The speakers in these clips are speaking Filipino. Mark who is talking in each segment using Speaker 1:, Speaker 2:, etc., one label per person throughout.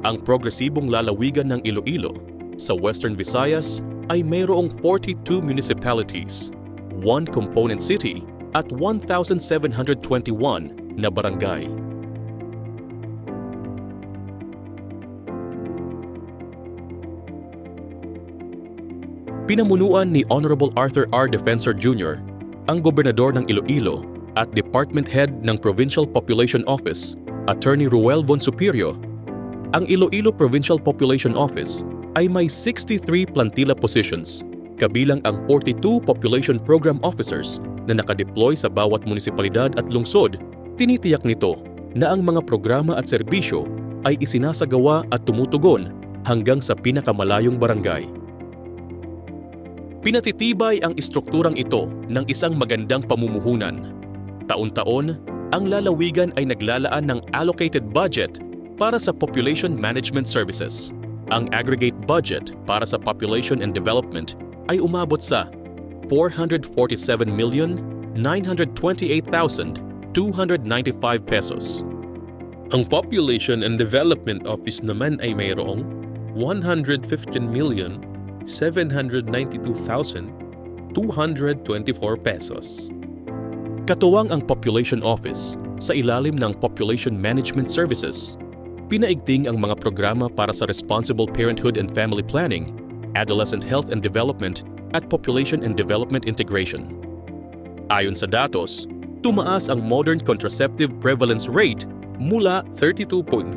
Speaker 1: Ang progresibong lalawigan ng Iloilo sa Western Visayas ay mayroong 42 municipalities, 1 component city at 1,721 na barangay. Pinamunuan ni Honorable Arthur R. Defensor Jr., ang gobernador ng Iloilo at Department Head ng Provincial Population Office, Attorney Ruel Von Superior. Ang Iloilo Provincial Population Office ay may 63 plantilla positions, kabilang ang 42 Population Program Officers na nakadeploy sa bawat munisipalidad at lungsod. Tinitiyak nito na ang mga programa at serbisyo ay isinasagawa at tumutugon hanggang sa pinakamalayong barangay. Pinatitibay ang istrukturang ito ng isang magandang pamumuhunan. Taon-taon, ang lalawigan ay naglalaan ng allocated budget para sa population management services. Ang aggregate budget para sa population and development ay umabot sa 447,928,295 pesos. Ang Population and Development Office naman ay mayroong 115,792,224 pesos. Katuwang ang Population Office sa ilalim ng Population Management Services. Pinaigting ang mga programa para sa Responsible Parenthood and Family Planning, Adolescent Health and Development at Population and Development Integration. Ayon sa datos, tumaas ang modern contraceptive prevalence rate mula 32.09%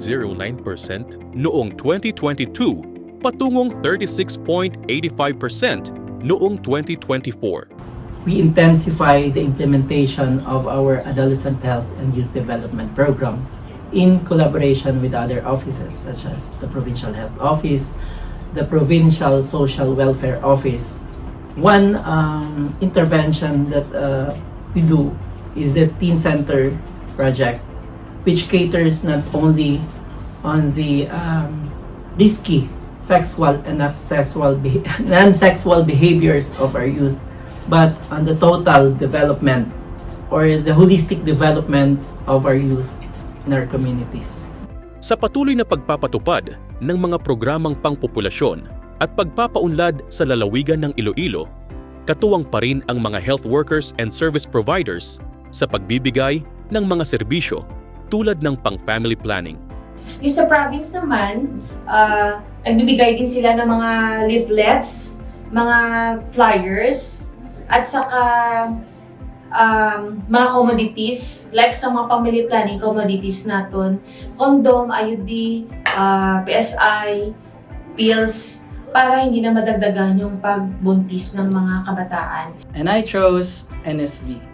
Speaker 1: noong 2022 patungong 36.85% noong 2024.
Speaker 2: We intensify the implementation of our Adolescent Health and Youth Development Program in collaboration with other offices such as the Provincial Health Office, the Provincial Social Welfare Office. One intervention that we do is the Teen Center project, which caters not only on the risky sexual and non-sexual behaviors of our youth, but on the total development or the holistic development of our youth in our communities.
Speaker 1: Sa patuloy na pagpapatupad ng mga programang pangpopulasyon at pagpapaunlad sa lalawigan ng Iloilo, katuwang pa rin ang mga health workers and service providers sa pagbibigay ng mga serbisyo tulad ng pang-family planning.
Speaker 3: Yung sa province naman, nagbibigay din sila ng mga leaflets, mga flyers, at saka mga commodities, like sa mga family planning commodities natin, condom, IUD, PSI, pills, para hindi na madagdagan yung pagbuntis ng mga kabataan.
Speaker 4: And I chose NSV.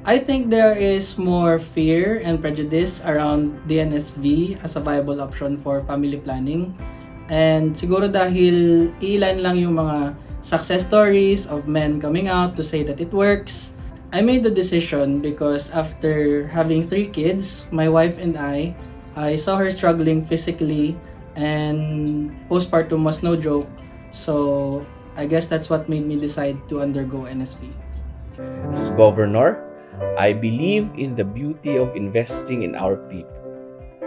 Speaker 4: I think there is more fear and prejudice around the NSV as a viable option for family planning. And siguro dahil ilan lang yung mga success stories of men coming out to say that it works, I made the decision because after having 3 kids, my wife and I saw her struggling physically and postpartum was no joke. So I guess that's what made me decide to undergo NSV.
Speaker 5: As governor, I believe in the beauty of investing in our people.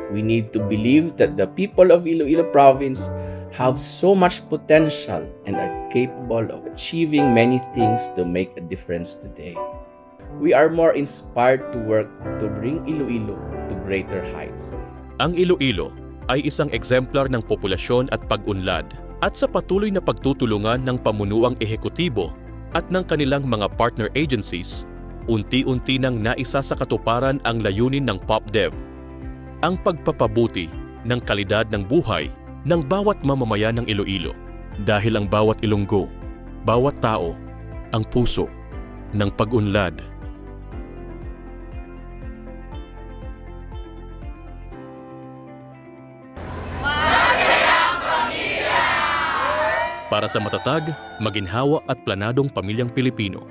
Speaker 5: We need to believe that the people of Iloilo Province have so much potential and are capable of achieving many things to make a difference today. We are more inspired to work to bring Iloilo to greater heights.
Speaker 1: Ang Iloilo ay isang exemplar ng populasyon at pag-unlad at sa patuloy na pagtutulungan ng pamunuang ehekutibo at ng kanilang mga partner agencies, unti-unti nang naisa sa katuparan ang layunin ng PopDev, ang pagpapabuti ng kalidad ng buhay ng bawat mamamayan ng Iloilo dahil ang bawat Ilonggo, bawat tao, ang puso ng pag-unlad. Para sa matatag, maginhawa at planadong pamilyang Pilipino,